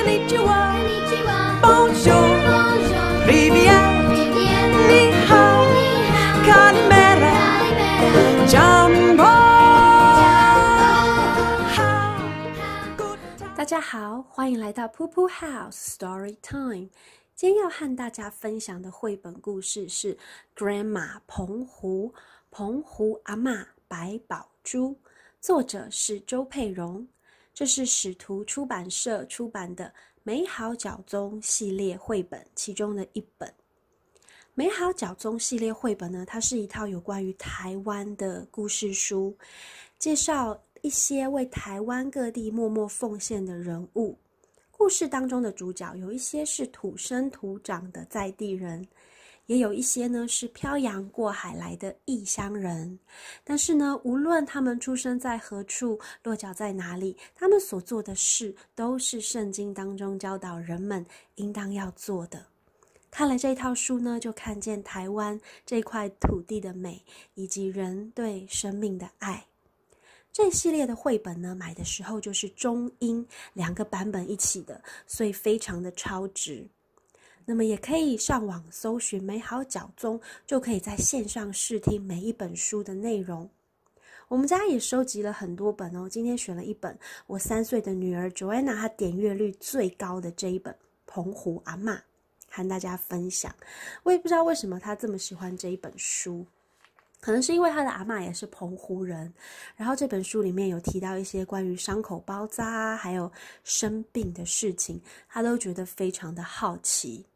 Konnichiwa, Bonjour, Rivière, Ni hao, Kalimera, Jambo。大家好，欢迎来到 PUPU House Story Time。今天要和大家分享的绘本故事是 Grandma 澎湖阿嬤白宝珠，作者是周佩蓉。这是使徒出版社出版的美好脚踪系列绘本其中的一本。美好脚踪系列绘本呢，它是一套有关于台湾的故事书，介绍一些为台湾各地默默奉献的人物。故事当中的主角有一些是土生土长的在地人，也有一些呢是漂洋过海来的异乡人。但是呢，无论他们出生在何处，落脚在哪里，他们所做的事都是圣经当中教导人们应当要做的。看了这套书呢，就看见台湾这块土地的美，以及人对生命的爱。这一系列的绘本呢，买的时候就是中英两个版本一起的，所以非常的超值。那么也可以上网搜寻美好脚踪，就可以在线上试听每一本书的内容。我们家也收集了很多本哦，今天选了一本我3岁的女儿 Joanna 她点阅率最高的这一本《澎湖阿嬤》，和大家分享。我也不知道为什么她这么喜欢这一本书，可能是因为她的阿嬤也是澎湖人，然后这本书里面有提到一些关于伤口包扎还有生病的事情，她都觉得非常的好奇。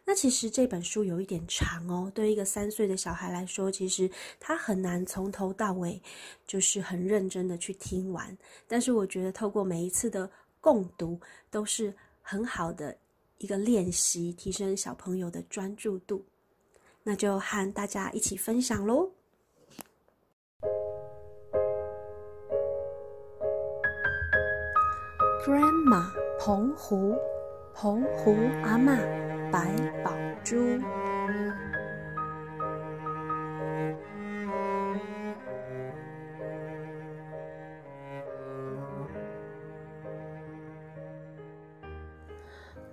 那其实这本书有一点长哦，对一个3岁的小孩来说，其实他很难从头到尾就是很认真的去听完，但是我觉得透过每一次的共读都是很好的一个练习，提升小朋友的专注度。那就和大家一起分享咯。Grandma 澎湖阿嬤白宝珠。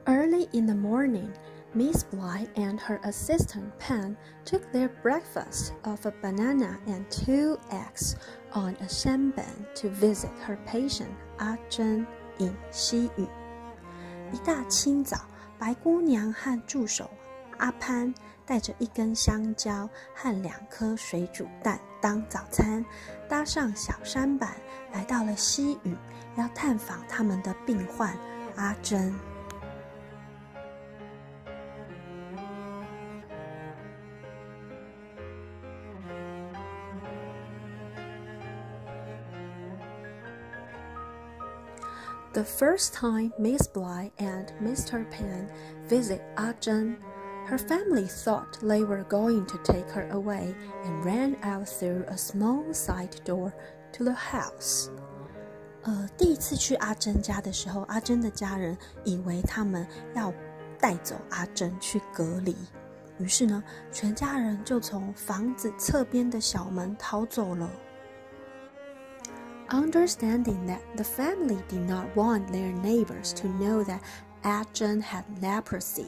Early in the morning, Miss Bly and her assistant Pen took their breakfast of a banana and 2 eggs on a sampan to visit her patient 阿珍 in 西屿。一大清早，白姑娘和助手阿潘带着1根香蕉和2颗水煮蛋当早餐，搭上小舢板，来到了西屿，要探访他们的病患阿珍。The first time Miss Bly and Mr. Pen visit Ajahn, her family thought they were going to take her away and ran out through a small side door to the house. 第一次去阿珍家的时候，阿珍的家人以为他们要带走阿珍去隔离，于是呢，全家人就从房子侧边的小门逃走了。Understanding that the family did not want their neighbors to know that Ajahn had leprosy,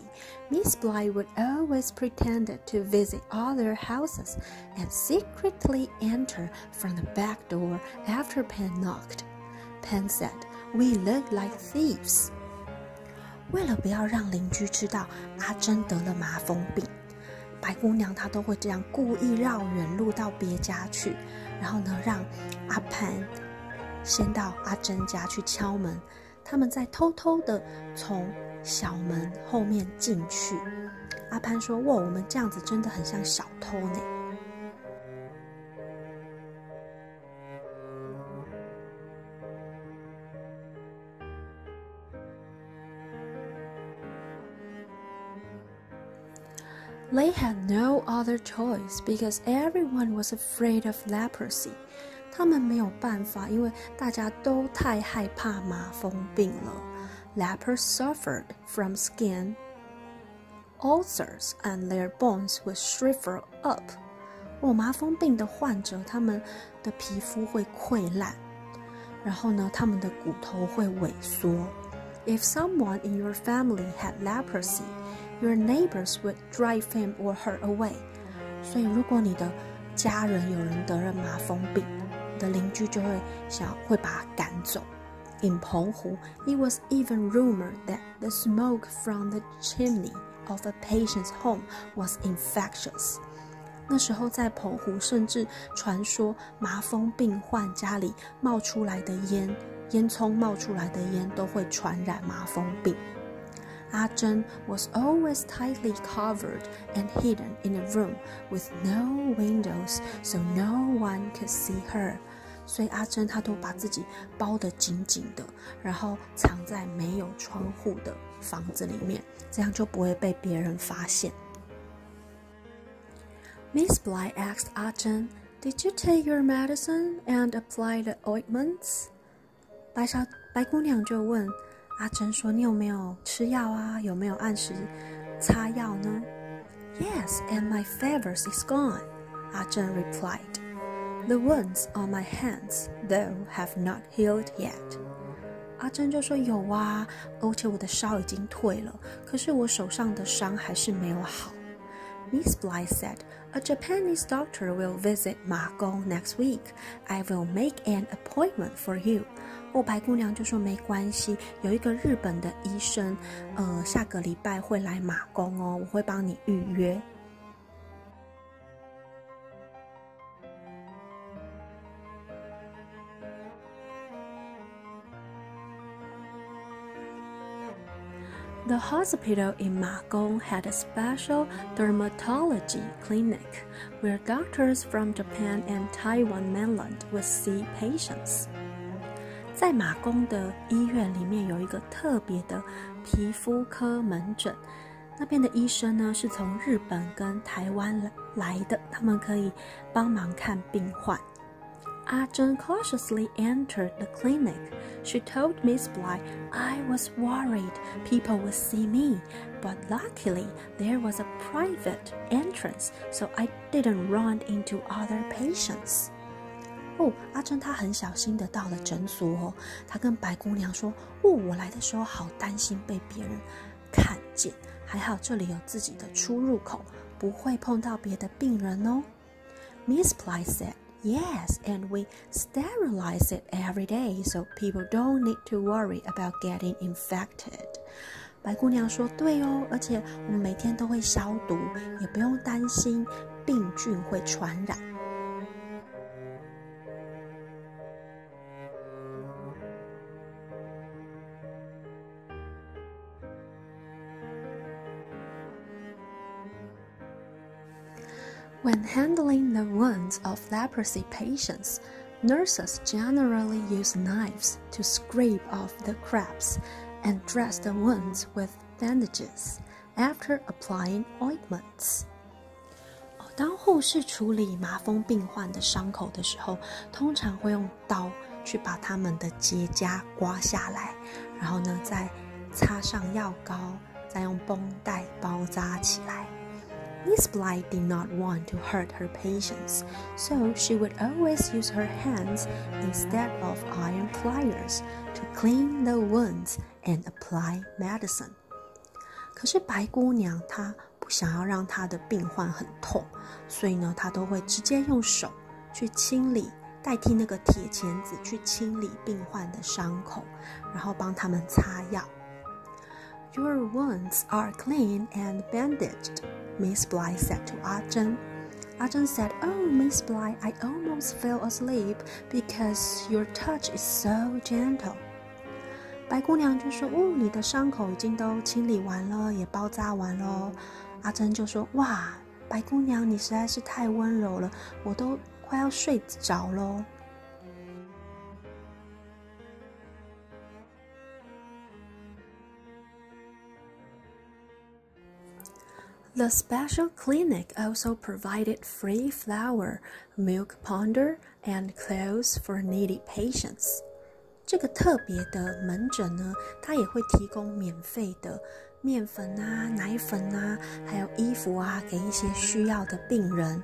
Miss Bly would always pretend to visit other houses and secretly enter from the back door after Pen knocked. Pen said, "We look like thieves." 为了不要让邻居知道阿珍得了麻风病，白姑娘她都会这样故意绕远路到别家去，然后呢，让阿潘先到阿珍家去敲门，他们再偷偷的从小门后面进去。阿潘说：“哇，我们这样子真的很像小偷呢。” They had no other choice because everyone was afraid of leprosy. 他们没有办法，因为大家都太害怕麻风病了。Lepers suffered from skin ulcers and their bones would shrivel up. 麻风病的患者，他们的皮肤会溃烂，然后呢，他们的骨头会萎缩。If someone in your family had leprosy, your neighbors would drive him or her away. 所以如果你的家人有人得了麻风病，你的邻居就会把他赶走。In Penghu, it was even rumored that the smoke from the chimney of a patient's home was infectious. 那时候在澎湖，甚至传说麻风病患家里冒出来的烟囱冒出来的烟都会传染麻风病。阿珍 was always tightly covered and hidden in a room with no windows, so no one could see her. 所以阿珍她都把自己包得紧紧的，然后藏在没有窗户的房子里面，这样就不会被别人发现。Miss Bly asked 阿珍 Did you take your medicine and apply the ointments? 白姑娘就问阿珍说：“你有没有吃药啊？有没有按时擦药呢？” Yes, and my fever is gone, 阿珍 replied. The wounds on my hands, though, have not healed yet. 阿珍就说：“有啊，而且我的烧已经退了，可是我手上的伤还是没有好。” Miss Bly said, A Japanese doctor will visit Magong next week. I will make an appointment for you. 白姑娘就说没关系，有一个日本的医生，下个礼拜会来马公哦，我会帮你预约。The hospital in Magong had a special dermatology clinic where doctors from Japan and Taiwan mainland would see patients. 在马公的医院里面有一个特别的皮肤科门诊，那边的医生呢是从日本跟台湾来的，他们可以帮忙看病患。阿珍 cautiously entered the clinic. She told Miss Bly, I was worried people would see me, but luckily there was a private entrance, so I didn't run into other patients. 阿珍她很小心的到了诊所哦，她跟白姑娘说，我来的时候好担心被别人看见，还好这里有自己的出入口，不会碰到别的病人哦。Miss Bly said,Yes, and we sterilize it every day, so people don't need to worry about getting infected. 白姑娘说：“对哦，而且我们每天都会消毒，也不用担心病菌会传染。” When handling the wounds of leprosy patients, nurses generally use knives to scrape off the cracks and dress the wounds with bandages after applying ointments. 当护士处理麻风病患的伤口的时候，通常会用刀去把他们的结痂刮下来，然后呢，再擦上药膏，再用绷带包扎起来。Miss Bly did not want to hurt her patients, so she would always use her hands instead of iron pliers to clean the wounds and apply medicine. 可是白姑娘她不想要让她的病患很痛，所以呢，她都会直接用手去清理，代替那个铁钳子去清理病患的伤口，然后帮他们擦药。Your wounds are clean and bandaged, Miss Bly said to 阿珍。阿珍 said, Oh, Miss Bly, I almost fell asleep because your touch is so gentle. 白姑娘就说，你的伤口已经都清理完了，也包扎完了。阿珍就说，哇，白姑娘你实在是太温柔了，我都快要睡着了。The special clinic also provided free flour, milk powder, and clothes for needy patients. 这个特别的门诊呢，它也会提供免费的面粉啊、奶粉啊，还有衣服啊，给一些需要的病人。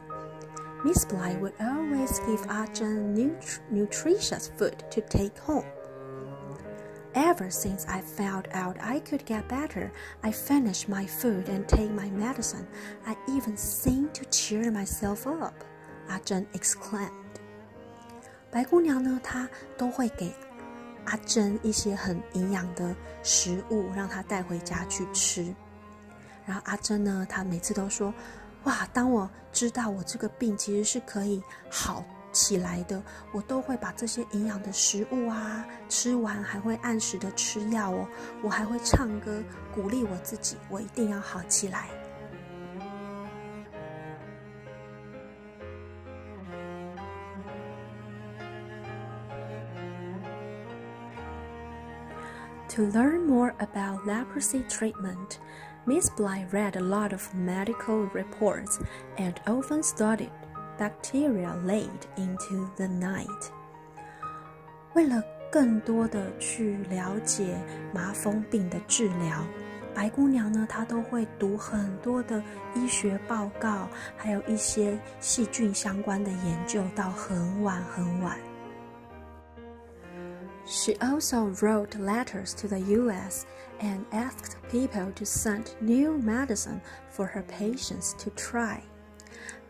Miss Bly would always give 阿珍 nutritious food to take home. Ever since I found out I could get better, I finish my food and take my medicine. I even sing to cheer myself up,阿珍 exclaimed. 白姑娘呢，她都会给阿珍一些很营养的食物，让她带回家去吃。然后阿珍呢，她每次都说，哇，当我知道我这个病其实是可以好起来的，我都会把这些营养的食物啊吃完，还会按时的吃药哦，我还会唱歌鼓励我自己，我一定要好起来。To learn more about leprosy treatment, Miss Bly read a lot of medical reports and often studied bacteria laid into the night. 为了更多的去了解麻风病的治疗，白姑娘呢，她都会读很多的医学报告，还有一些细菌相关的研究，到很晚很晚。She also wrote letters to the U.S. and asked people to send new medicine for her patients to try.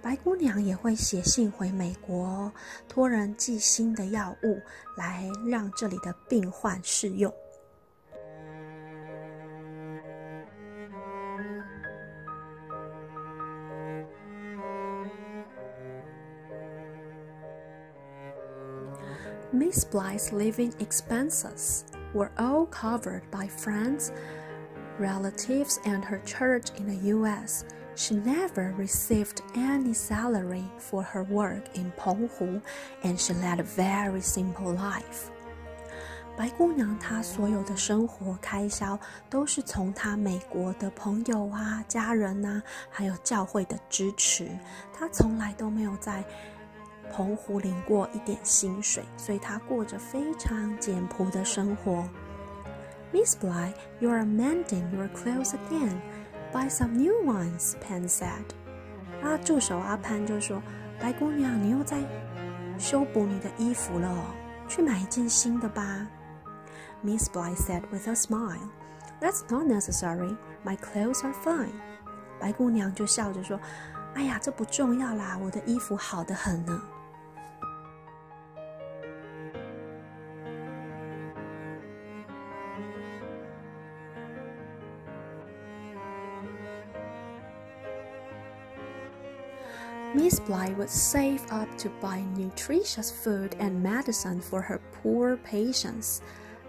白姑娘也会写信回美国，托人寄新的药物来让这里的病患试用。Miss Bly's living expenses were all covered by friends, relatives, and her church in the U.S. She never received any salary for her work in Penghu, and she led a very simple life. 白姑娘她所有的生活开销都是从她美国的朋友啊、家人啊，还有教会的支持。她从来都没有在澎湖领过一点薪水，所以她过着非常简朴的生活。Miss Bly, you are mending your clothes again. Buy some new ones, Pan said. 助手阿潘就说：“白姑娘，你又在修补你的衣服了哦，去买一件新的吧。” Miss Bly said with a smile, "That's not necessary. My clothes are fine." 白姑娘就笑着说：“哎呀，这不重要啦，我的衣服好得很呢。” Miss Bly would save up to buy nutritious food and medicine for her poor patients.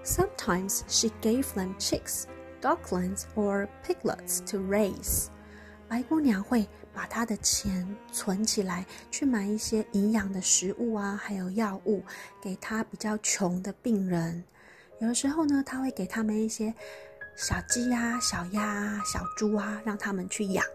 Sometimes she gave them chicks, ducklings, or piglets to raise. 白姑娘会把她的钱存起来，去买一些营养的食物啊，还有药物，给她比较穷的病人。有的时候呢，她会给他们一些小鸡啊、小鸭啊、小猪啊，让他们去养。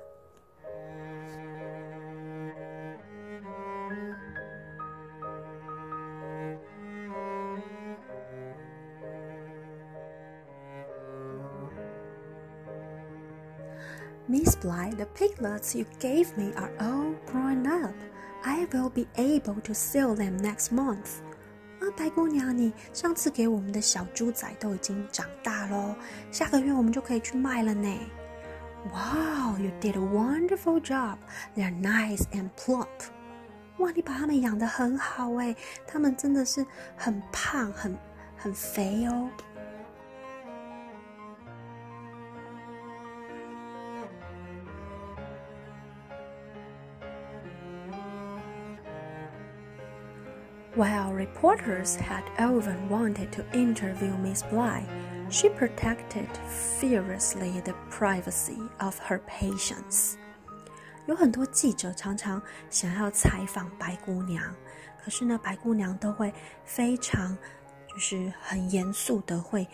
Miss Bly, the piglets you gave me are all grown up. I will be able to sell them next month. 白姑娘，你上次给我们的小猪仔都已经长大咯，下个月我们就可以去卖了呢。Wow, you did a wonderful job. They're nice and plump. 哇，你把它们养得很好诶，它们真的是很胖，很肥哦。While reporters had often wanted to interview Miss Bly, she protected fiercely the privacy of her patients. 有很多记者常常想要采访白姑娘，可是呢，白姑娘都会非常很严肃的会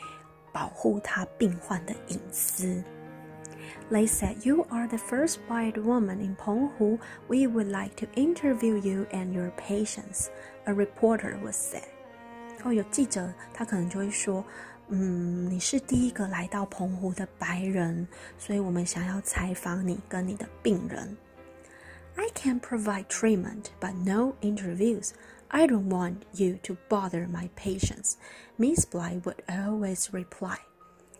保护她病患的隐私。They said, "You are the first white woman in Penghu. We would like to interview you and your patients," a reporter would say. 有记者他可能就会说，你是第一个来到澎湖的白人，所以我们想要采访你跟你的病人。I can provide treatment, but no interviews. I don't want you to bother my patients, Miss Bly would always reply.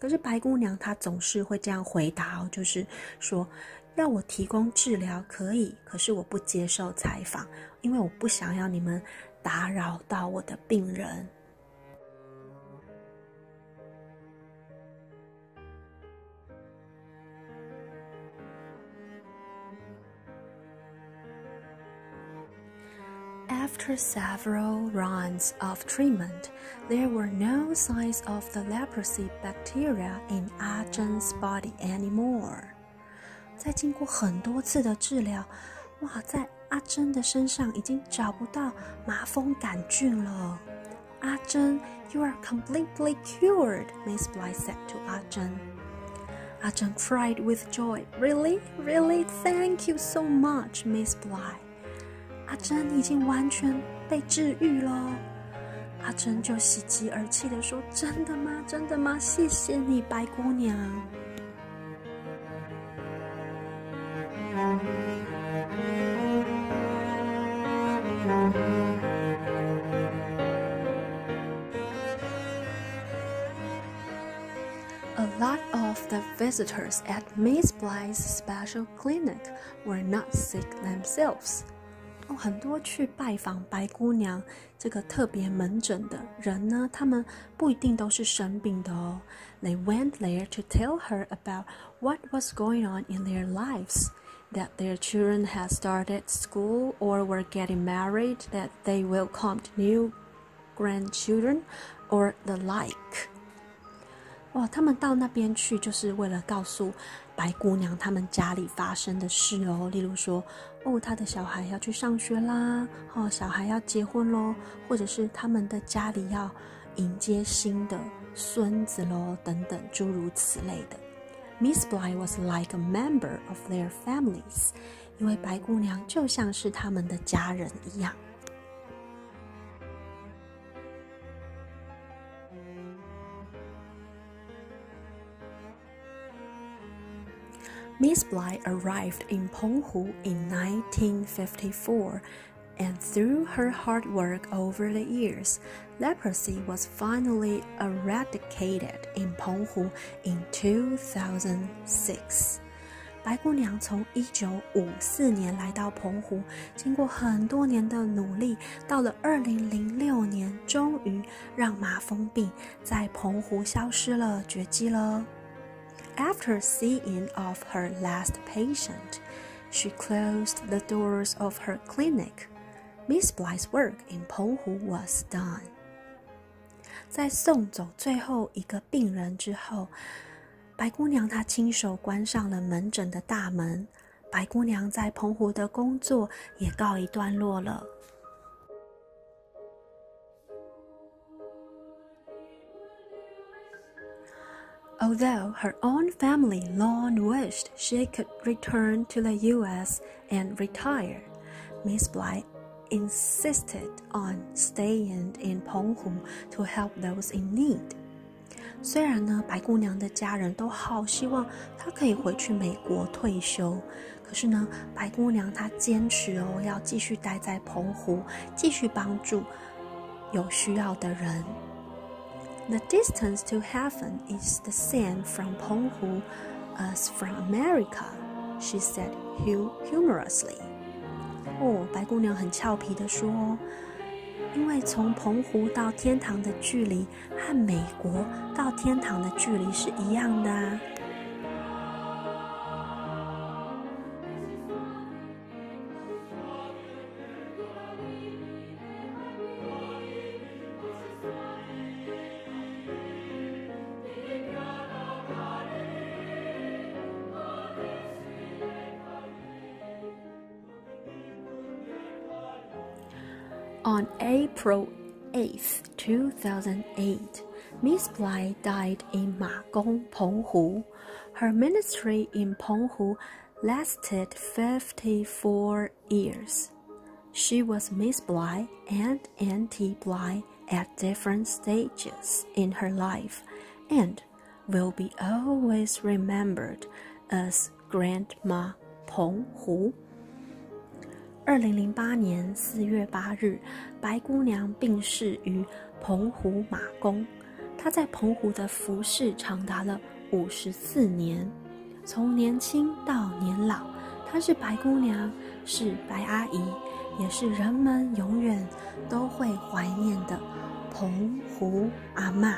可是白姑娘她总是会这样回答哦，就是说要我提供治疗可以，可是我不接受采访，因为我不想要你们打扰到我的病人。After several rounds of treatment, there were no signs of the leprosy bacteria in 阿珍's body anymore. 在经过很多次的治疗，哇，在阿珍的身上已经找不到麻风杆菌了。阿珍 ，You are completely cured, Miss Bly said to 阿珍。阿珍 cried with joy. Really, really, thank you so much, Miss Bly. 阿珍已经完全被治愈了。阿珍就喜极而泣地说：“真的吗？真的吗？谢谢你，白姑娘。” A lot of the visitors at Miss Bly's special clinic were not sick themselves. 很多去拜访白姑娘这个特别门诊的人呢，他们不一定都是生病的哦。They went there to tell her about what was going on in their lives, that their children had started school or were getting married, that they welcomed new grandchildren, or the like. 哇，他们到那边去就是为了告诉白姑娘他们家里发生的事哦，例如说，她的小孩要去上学啦，小孩要结婚咯，或者是他们的家里要迎接新的孙子咯，等等诸如此类的。Miss Bly was like a member of their families, 因为白姑娘就像是他们的家人一样。Miss Bly arrived in Penghu in 1954, and through her hard work over the years, leprosy was finally eradicated in Penghu in 2006. 白姑娘从1954年来到澎湖，经过很多年的努力，到了2006年，终于让麻风病在澎湖消失了，绝迹了。After seeing of her last patient, she closed the doors of her clinic. Miss Bly's work in Penghu was done. 在送走最后一个病人之后，白姑娘她亲手关上了门诊的大门，白姑娘在澎湖的工作也告一段落了。Although her own family long wished she could return to the U.S. and retire, Miss Bly insisted on staying in Penghu to help those in need. 虽然呢，白姑娘的家人都好希望她可以回去美国退休，可是呢，白姑娘她坚持哦，要继续待在澎湖，继续帮助有需要的人。The distance to heaven is the same from Penghu as from America, she said humorously. 白姑娘很俏皮地说，因为从澎湖到天堂的距离和美国到天堂的距离是一样的啊。On April 8th, 2008, Miss Bly died in Penghu澎湖. Her ministry in Penghu lasted 54 years. She was Miss Bly and Auntie Bly at different stages in her life and will be always remembered as Grandma Penghu. 2008年4月8日，白姑娘病逝于澎湖马公。她在澎湖的服侍长达了54年，从年轻到年老，她是白姑娘，是白阿姨，也是人们永远都会怀念的澎湖阿嬤。